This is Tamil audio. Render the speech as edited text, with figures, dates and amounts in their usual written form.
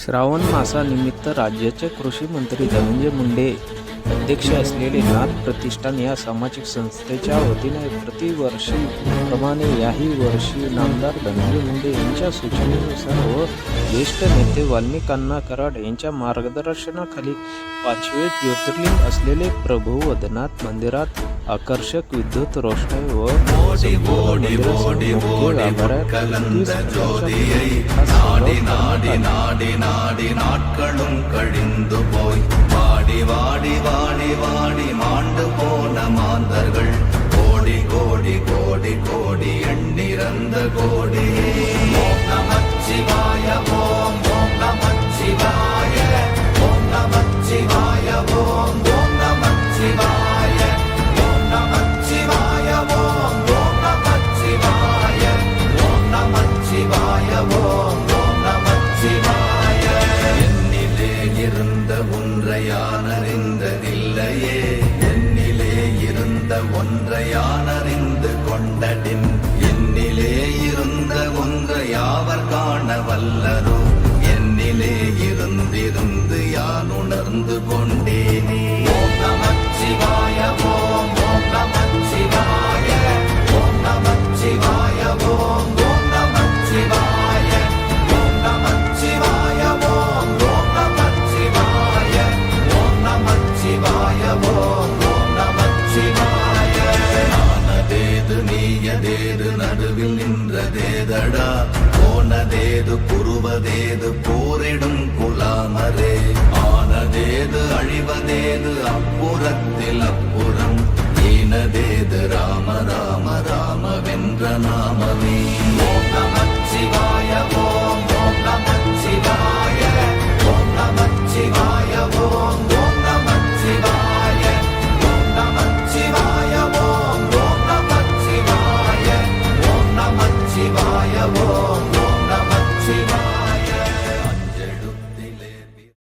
श्रावण मासानिमित्त राज्याचे कृषी मंत्री धनंजय मुंडे अध्यक्ष असलेले नाथ प्रतिष्ठान या सामाजिक संस्थेच्या वतीने प्रतिवर्षी प्रमाणे याही वर्षी नामदार धनंजय मुंडे यांच्या सूचनेनुसार व ज्येष्ठ नेते वाल्मिक अण्णा कराड यांच्या मार्गदर्शनाखाली 5वे ज्योतिर्लिंग असलेले प्रभू वदनाथ मंदिरात आकर्षक विद्युत रोषणाई व வாடி வாடி வாடி வாடி மாண்டு போன மாந்தர்கள் கோடி கோடி கோடி கோடி எண்ணிறந்த கோடி ஓம் நமச்சிவாய ஓம் ஓம் நமச்சிவாய ஓம் நமச்சிவாய ஓம் ஓம் நமச்சிவாய ஓம் நமச்சிவாய ஓம் ஓம் நமச்சிவாய ஓம் நமச்சிவாய ஓம் ஓம் நமச்சிவாய என்னிலே இருந்த ஒன்றை யானறிந்ததில்லையே என்னிலே இருந்த ஒன்றை யானறிந்து கொண்டடின் என்னிலே இருந்த ஒன்றை யாவர் காண வல்லரோ என்னிலே இருந்திருந்து யான் உணர்ந்து கொண்டேனே ஓம் நமச்சிவாய ஓம் ஓம் நமச்சிவாய ஓம் நமச்சிவாய ஓம் ஓம் நமச்சிவாய ஓம் நமச்சிவாய ஓம் ஓம் நமச்சிவாய ஓம் நமச்சிவாய ஓம் ஓம் நமச்சிவாய ஆனதேது நீயதேது நடுவில் நின்றதேதடா போனதேது புருவதேது போரிடும் குலாமரே ஆனதேது அழிவதேது அப்புறத்தில்